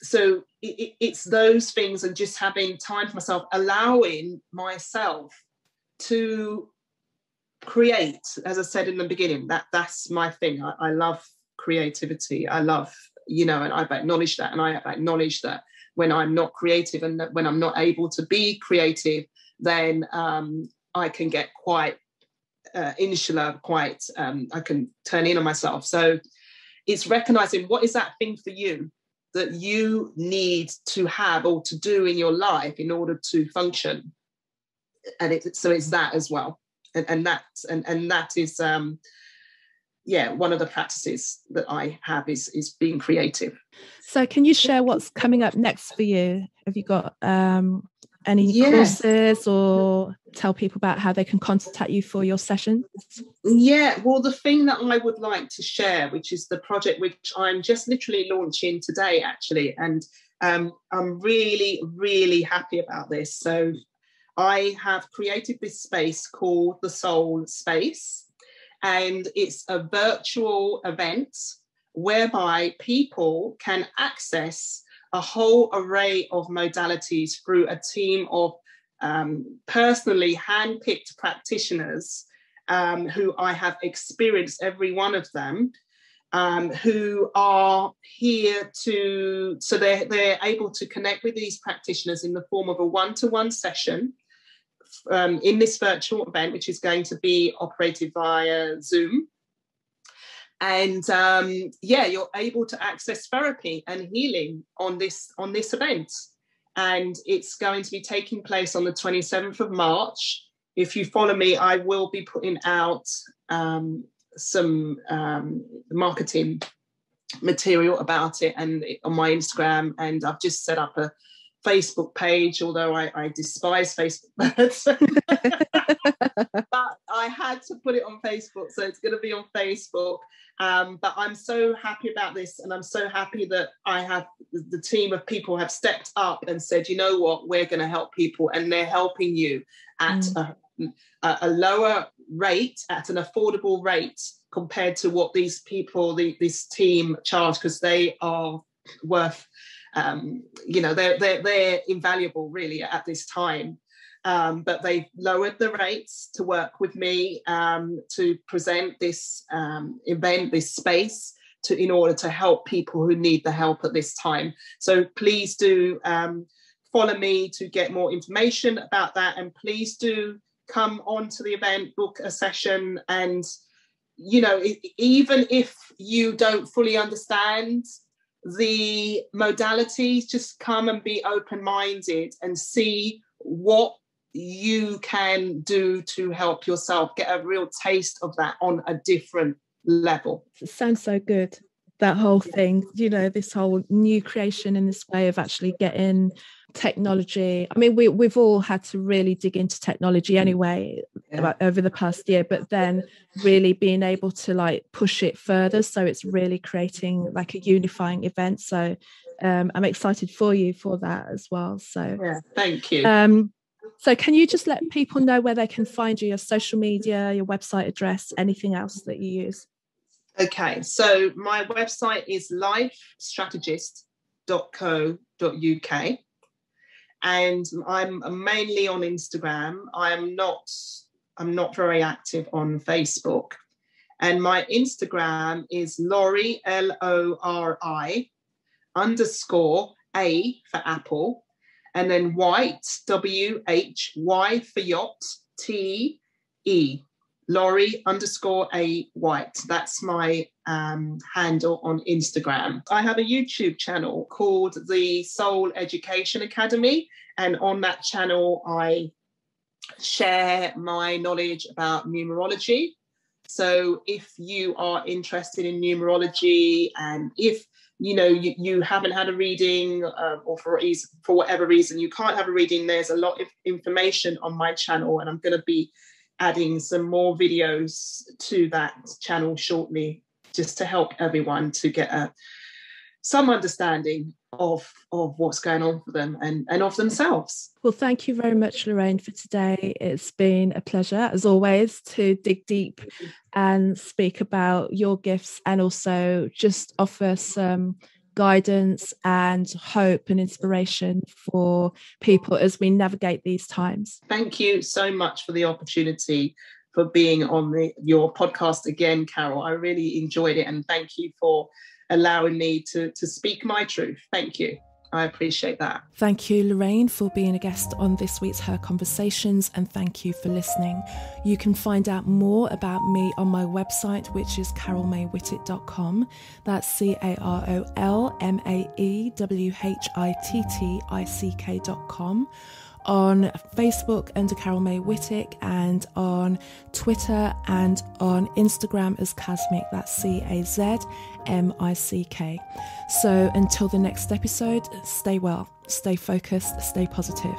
So it's those things, and just having time for myself, allowing myself to create. As I said in the beginning, that's my thing. I love creativity. I love, and I've acknowledged that, and I have acknowledged that when I'm not creative and when I'm not able to be creative, then I can get quite insular, I can turn in on myself. So it's recognizing what is that thing for you that you need to have or to do in your life in order to function. And so it's that as well. And that is, one of the practices that I have is being creative. So can you share what's coming up next for you? Have you got any courses, or tell people about how they can contact you for your sessions? Yeah, well, the thing that I would like to share, which is the project which I'm just literally launching today, actually, and I'm really, really happy about this. So I have created this space called the Soul Space, and it's a virtual event whereby people can access a whole array of modalities through a team of personally handpicked practitioners who I have experienced every one of them, who are here so they're able to connect with these practitioners in the form of a one-to-one session in this virtual event, which is going to be operated via Zoom. And you're able to access therapy and healing on this event. And it's going to be taking place on the 27th of March. If you follow me, I will be putting out some marketing material about it and on my Instagram. And I've just set up a Facebook page, although I despise Facebook. But I had to put it on Facebook, so it's going to be on Facebook. But I'm so happy about this, and I'm so happy that I have the team of people have stepped up and said, you know what, we're going to help people, and they're helping you at a lower rate, at an affordable rate compared to what these people, this team charge, because they are worth, they're invaluable really at this time. But they've lowered the rates to work with me to present this event, this space, in order to help people who need the help at this time. So please do follow me to get more information about that, and please do come on to the event, book a session, and even if you don't fully understand the modalities, just come and be open-minded and see what you can do to help yourself get a real taste of that on a different level. It sounds so good, that whole thing, this whole new creation in this way of actually getting technology. I mean, we've all had to really dig into technology anyway over the past year, but then really being able to push it further, so it's really creating a unifying event. So I'm excited for you for that as well. So thank you. So can you just let people know where they can find you, your social media, your website address, anything else that you use? Okay, so my website is lifestrategist.co.uk, and I'm mainly on Instagram. I'm not very active on Facebook, and my Instagram is Lori, LORI _A for Apple, and then Whyte, WHY for yacht, TE, Lori _A Whyte. That's my handle on Instagram. I have a YouTube channel called the Soul Education Academy, and on that channel I share my knowledge about numerology. So if you are interested in numerology, and if you haven't had a reading, or for whatever reason you can't have a reading, there's a lot of information on my channel, and I'm going to be adding some more videos to that channel shortly, just to help everyone to get some understanding of what's going on for them and of themselves. Well, thank you very much, Lorraine, for today. It's been a pleasure, as always, to dig deep and speak about your gifts and also just offer some guidance and hope and inspiration for people as we navigate these times. Thank you so much for the opportunity for being on your podcast again, Carol. I really enjoyed it, and thank you for allowing me to speak my truth. Thank you. I appreciate that. Thank you, Lorraine, for being a guest on this week's Her Conversations, and thank you for listening. You can find out more about me on my website, which is carolmaywhittick.com. That's carolmaywhittick.com. On Facebook under Carol May Whittick, and on Twitter and on Instagram as Casmic, that's CAZMICK. So until the next episode, stay well, stay focused, stay positive.